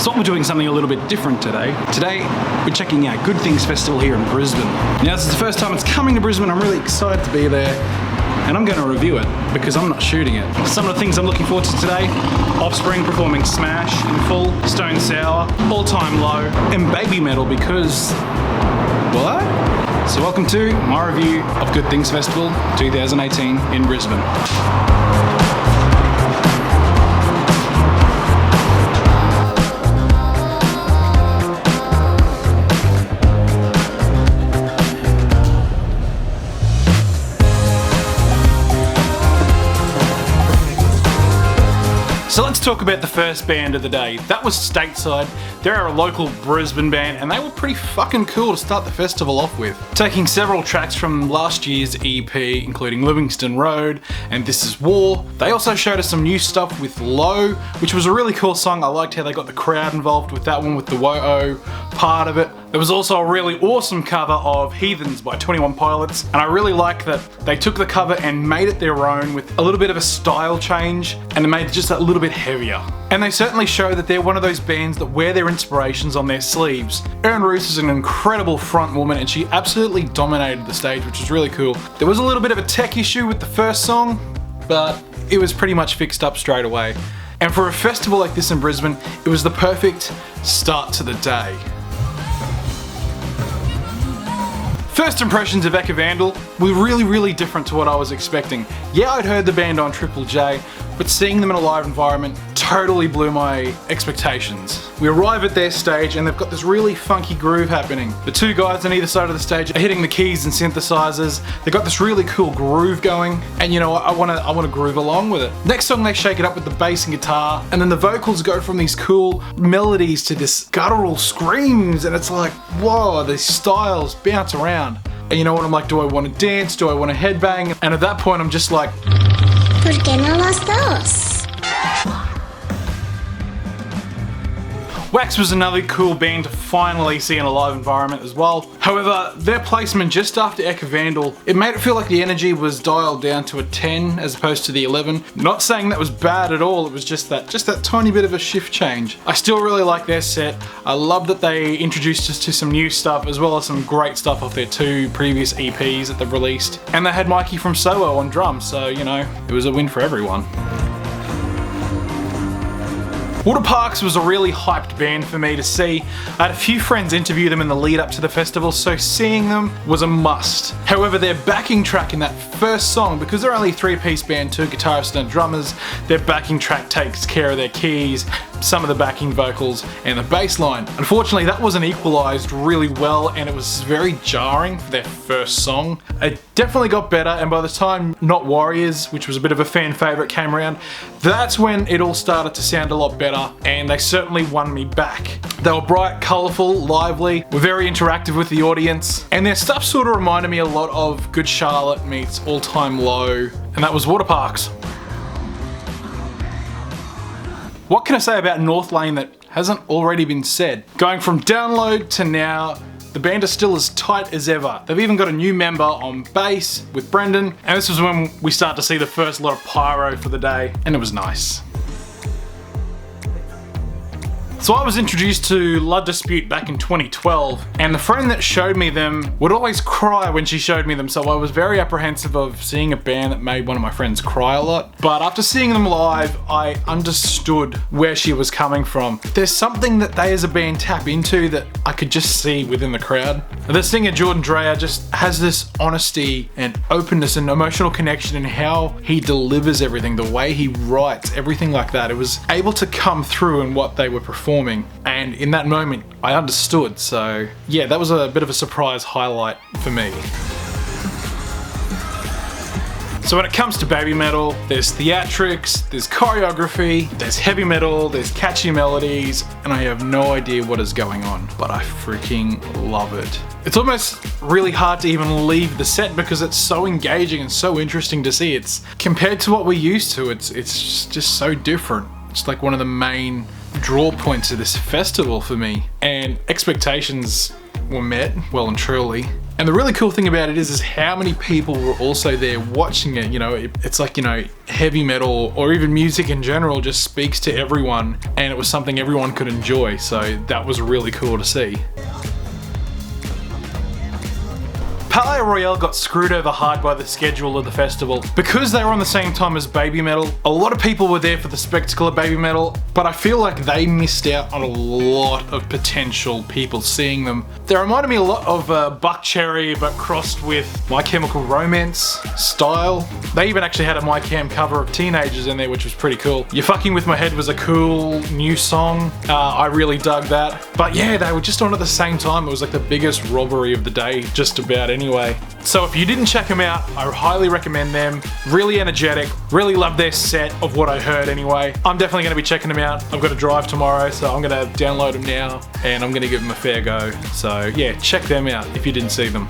thought we're doing something a little bit different today. Today, we're checking out Good Things Festival here in Brisbane. Now, this is the first time it's coming to Brisbane. I'm really excited to be there, and I'm going to review it because I'm not shooting it. Some of the things I'm looking forward to today: Offspring performing Smash in full, Stone Sour, All Time Low, and Babymetal because... what? So welcome to my review of Good Things Festival 2018 in Brisbane. So let's talk about the first band of the day. That was Stateside. They're a local Brisbane band and they were pretty fucking cool to start the festival off with. Taking several tracks from last year's EP, including Livingston Road and This Is War. They also showed us some new stuff with Low, which was a really cool song. I liked how they got the crowd involved with that one, with the Wo-Oh part of it. There was also a really awesome cover of Heathens by 21 Pilots, and I really like that they took the cover and made it their own with a little bit of a style change, and they made it just a little bit heavier. And they certainly show that they're one of those bands that wear their inspirations on their sleeves. Erin Roos is an incredible front woman and she absolutely dominated the stage, which was really cool. There was a little bit of a tech issue with the first song, but it was pretty much fixed up straight away. And for a festival like this in Brisbane, it was the perfect start to the day. First impressions of Vandal were really different to what I was expecting. Yeah, I'd heard the band on Triple J, but seeing them in a live environment totally blew my expectations. We arrive at their stage and they've got this really funky groove happening. The two guys on either side of the stage are hitting the keys and synthesizers. They've got this really cool groove going, and you know, I wanna groove along with it. Next song they shake it up with the bass and guitar, and then the vocals go from these cool melodies to this guttural screams, and it's like, whoa, these styles bounce around. And you know what, I'm like, do I want to dance? Do I want to headbang? And at that point I'm just like, ¿Por qué no los dos? Wax was another cool band to finally see in a live environment as well. However, their placement just after Vandal, it made it feel like the energy was dialed down to a 10 as opposed to the 11. Not saying that was bad at all, it was just that tiny bit of a shift change. I still really like their set. I love that they introduced us to some new stuff as well as some great stuff off their two previous EPs that they've released. And they had Mikey from Soho on drums, so you know, it was a win for everyone. Waterparks was a really hyped band for me to see. I had a few friends interview them in the lead up to the festival, so seeing them was a must. However, their backing track in that first song, because they're only a three-piece band, two guitarists and drummers, their backing track takes care of their keys, some of the backing vocals, and the bass line. Unfortunately, that wasn't equalized really well and it was very jarring for their first song. It definitely got better, and by the time Not Warriors, which was a bit of a fan favorite, came around, that's when it all started to sound a lot better, and they certainly won me back. They were bright, colourful, lively, were very interactive with the audience, and their stuff sort of reminded me a lot of Good Charlotte meets All Time Low, and that was Waterparks. What can I say about North Lane that hasn't already been said? Going from Download to now, the band is still as tight as ever. They've even got a new member on bass with Brendan, and this was when we start to see the first lot of pyro for the day, and it was nice. So I was introduced to La Dispute back in 2012, and the friend that showed me them would always cry when she showed me them, so I was very apprehensive of seeing a band that made one of my friends cry a lot. But after seeing them live, I understood where she was coming from. There's something that they as a band tap into that I could just see within the crowd. The singer Jordan Dreyer just has this honesty and openness and emotional connection in how he delivers everything, the way he writes, everything like that. It was able to come through in what they were performing, and in that moment I understood. So yeah, that was a bit of a surprise highlight for me. So when it comes to Babymetal, there's theatrics, there's choreography, there's heavy metal, there's catchy melodies, and I have no idea what is going on, but I freaking love it. It's almost really hard to even leave the set because it's so engaging and so interesting to see. It's compared to what we're used to, it's just so different. It's like one of the main draw points of this festival for me, and expectations were met, well and truly. And the really cool thing about it is how many people were also there watching it. You know, it's like, you know, heavy metal or even music in general just speaks to everyone, and it was something everyone could enjoy. So that was really cool to see. Palais Royale got screwed over hard by the schedule of the festival. Because they were on the same time as Babymetal, a lot of people were there for the spectacle of Babymetal, but I feel like they missed out on a lot of potential people seeing them. They reminded me a lot of Buck Cherry, but crossed with My Chemical Romance style. They even actually had a My Chem cover of Teenagers in there, which was pretty cool. You're Fucking With My Head was a cool new song. I really dug that. But yeah, they were just on at the same time. It was like the biggest robbery of the day, just about anyway. So if you didn't check them out, I highly recommend them. Really energetic, really love their set of what I heard anyway. I'm definitely going to be checking them out. I've got to drive tomorrow, so I'm going to download them now and I'm going to give them a fair go. So yeah, check them out if you didn't see them.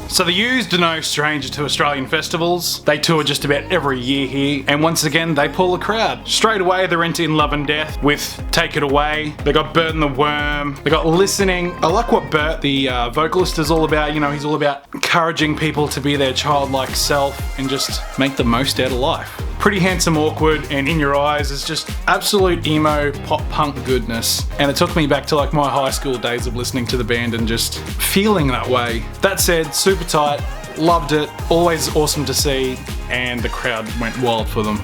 So the U's are no stranger to Australian festivals. They tour just about every year here, and once again they pull a crowd. Straight away they're into In Love and Death with Take It Away. They got Bert and the Worm. They got Listening. I like what Bert, the vocalist, is all about. You know, he's all about encouraging people to be their childlike self and just make the most out of life. Pretty Handsome Awkward and In Your Eyes is just absolute emo pop punk goodness, and it took me back to like my high school days of listening to the band and just feeling that way. That said, super tight, loved it, always awesome to see, and the crowd went wild for them.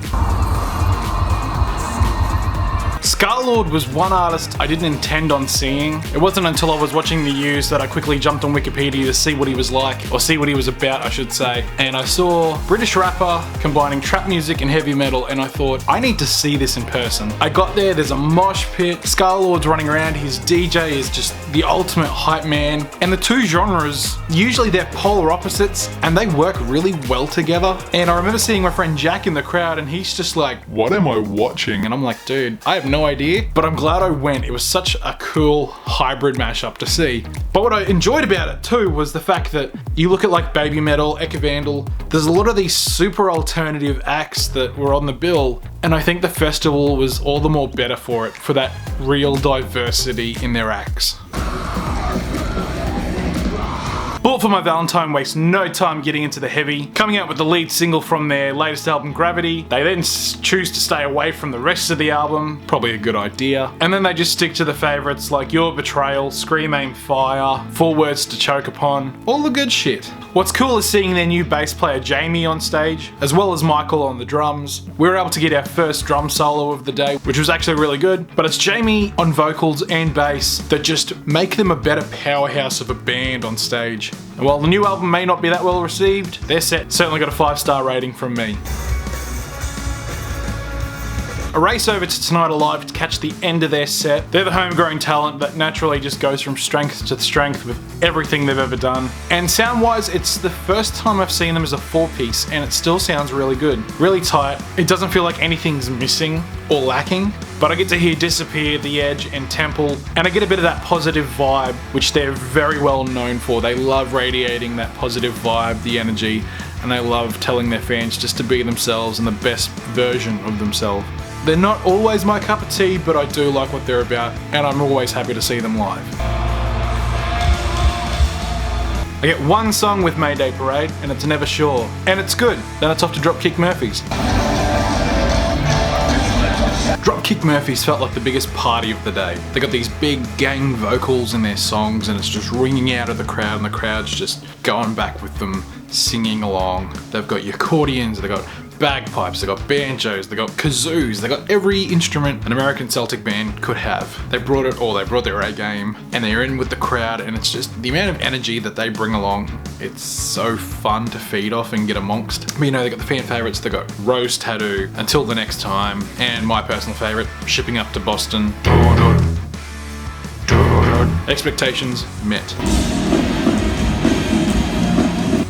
Scarlord was one artist I didn't intend on seeing. It wasn't until I was watching the U's that I quickly jumped on Wikipedia to see what he was like, or see what he was about, I should say. And I saw British rapper combining trap music and heavy metal, and I thought, I need to see this in person. I got there, there's a mosh pit, Scarlord's running around, his DJ is just the ultimate hype man, and the two genres, usually they're polar opposites, and they work really well together. And I remember seeing my friend Jack in the crowd, and he's just like, what am I watching? And I'm like, dude, I have no idea, but I'm glad I went. It was such a cool hybrid mashup to see. But what I enjoyed about it too was the fact that you look at like Babymetal, Vandal, there's a lot of these super alternative acts that were on the bill, and I think the festival was all the more better for it, for that real diversity in their acts. Bullet for My Valentine wastes no time getting into the heavy, coming out with the lead single from their latest album, Gravity. They then choose to stay away from the rest of the album, probably a good idea. And then they just stick to the favourites like Your Betrayal, Scream Aim Fire, Four Words to Choke Upon, all the good shit. What's cool is seeing their new bass player Jamie on stage, as well as Michael on the drums. We were able to get our first drum solo of the day, which was actually really good, but it's Jamie on vocals and bass that just make them a better powerhouse of a band on stage. And while the new album may not be that well received, their set certainly got a 5-star rating from me. A race over to Tonight Alive to catch the end of their set. They're the homegrown talent that naturally just goes from strength to strength with everything they've ever done. And sound-wise, it's the first time I've seen them as a 4-piece, and it still sounds really good. Really tight. It doesn't feel like anything's missing or lacking, but I get to hear Disappear, The Edge, and Temple, and I get a bit of that positive vibe, which they're very well known for. They love radiating that positive vibe, the energy, and they love telling their fans just to be themselves and the best version of themselves. They're not always my cup of tea, but I do like what they're about, and I'm always happy to see them live. I get one song with Mayday Parade, and it's Never Sure, and it's good. Then it's off to Dropkick Murphys. Dropkick Murphys felt like the biggest party of the day. They got these big gang vocals in their songs, and it's just ringing out of the crowd, and the crowd's just going back with them, singing along. They've got your accordions, they've got bagpipes, they got banjos, they got kazoos, they got every instrument an American Celtic band could have. They brought it all, they brought their A game, and they're in with the crowd, and it's just the amount of energy that they bring along. It's so fun to feed off and get amongst. But you know, they got the fan favourites, they got Rose Tattoo, Until the Next Time, and my personal favourite, Shipping Up to Boston. Expectations met.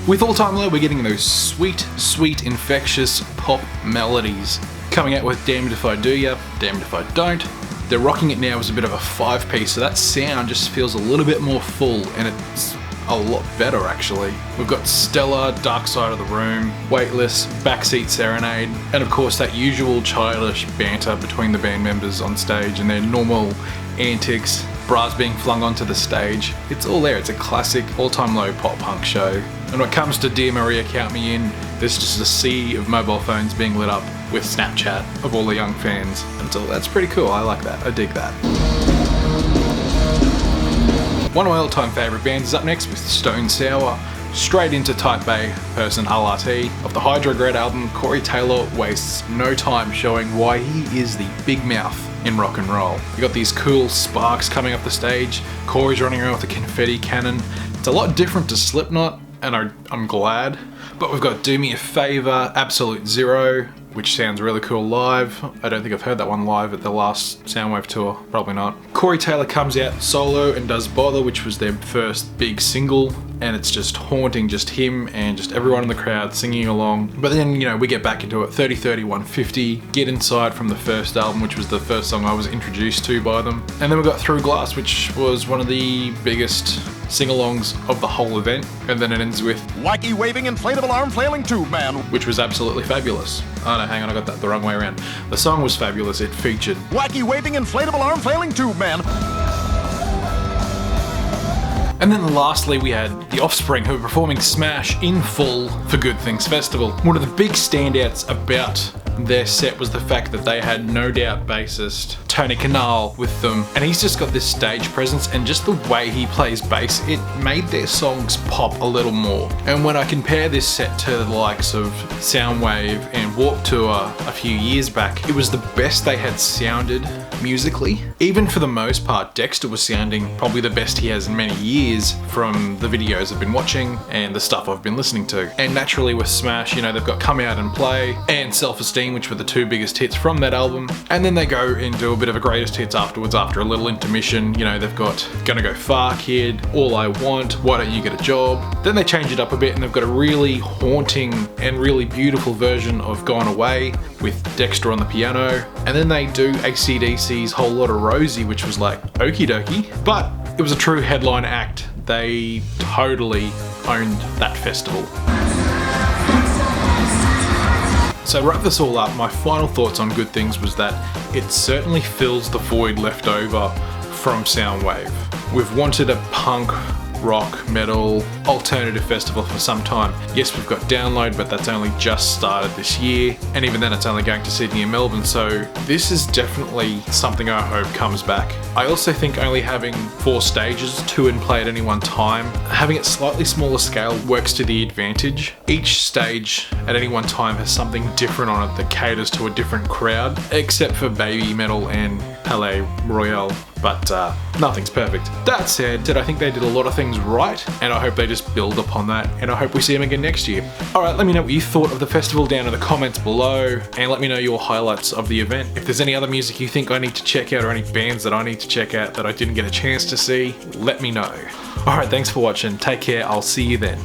With All Time Low, we're getting those sweet, sweet, infectious pop melodies. Coming out with Damned If I Do Ya, Damned If I Don't. They're rocking it now as a bit of a 5-piece, so that sound just feels a little bit more full, and it's a lot better actually. We've got Stella, Dark Side of the Room, Weightless, Backseat Serenade, and of course that usual childish banter between the band members on stage and their normal antics. bras being flung onto the stage. It's all there. It's a classic all-time low pop punk show. And when it comes to DeMaria Count Me In, there's just a sea of mobile phones being lit up with Snapchat of all the young fans. And so that's pretty cool. I like that. I dig that. One of my all-time favourite bands is up next with Stone Sour. Straight into Type A person LRT. Of the Hydrograd album, Corey Taylor wastes no time showing why he is the big mouth in rock and roll. You got these cool sparks coming up the stage, Corey's running around with a confetti cannon. It's a lot different to Slipknot, and I'm glad. But we've got Do Me a Favour, Absolute Zero, which sounds really cool live. I don't think I've heard that one live at the last Soundwave tour, probably not. Corey Taylor comes out solo and does Bother, which was their first big single, and it's just haunting, just him and just everyone in the crowd singing along. But then, you know, we get back into it, 30, 30, 150, Get Inside from the first album, which was the first song I was introduced to by them. And then we got Through Glass, which was one of the biggest sing-alongs of the whole event. And then it ends with Wacky Waving Inflatable Arm Flailing Tube Man, which was absolutely fabulous. Oh no, hang on, I got that the wrong way around. The song was fabulous, it featured Wacky Waving Inflatable Arm Flailing Tube Man. And then lastly we had The Offspring, who were performing Smash in full for Good Things Festival. One of the big standouts about their set was the fact that they had No Doubt bassist Tony Kanal with them, and he's just got this stage presence, and just the way he plays bass, it made their songs pop a little more. And when I compare this set to the likes of Soundwave and Warped Tour a few years back, it was the best they had sounded musically. Even for the most part, Dexter was sounding probably the best he has in many years from the videos I've been watching and the stuff I've been listening to. And naturally with Smash, you know, they've got Come Out and Play and Self-Esteem, which were the two biggest hits from that album. And then they go and do a bit of a greatest hits afterwards after a little intermission. You know, they've got Gonna Go Far Kid, All I Want, Why Don't You Get a Job. Then they change it up a bit and they've got a really haunting and really beautiful version of Gone Away with Dexter on the piano. And then they do AC/DC's Whole Lotta Rosie, which was like okie dokie, but it was a true headline act. They totally owned that festival. So to wrap this all up, my final thoughts on Good Things was that it certainly fills the void left over from Soundwave. We've wanted a punk, rock, metal, alternative festival for some time. Yes, we've got Download, but that's only just started this year, and even then it's only going to Sydney and Melbourne, so this is definitely something I hope comes back. I also think only having 4 stages, 2 in play at any one time, having it slightly smaller scale works to the advantage. Each stage at any one time has something different on it that caters to a different crowd, except for Babymetal and Palais Royale. But nothing's perfect. That said, I think they did a lot of things right, and I hope they just build upon that, and I hope we see them again next year. Alright, let me know what you thought of the festival down in the comments below, and let me know your highlights of the event. If there's any other music you think I need to check out, or any bands that I need to check out that I didn't get a chance to see, let me know. Alright, thanks for watching, take care, I'll see you then.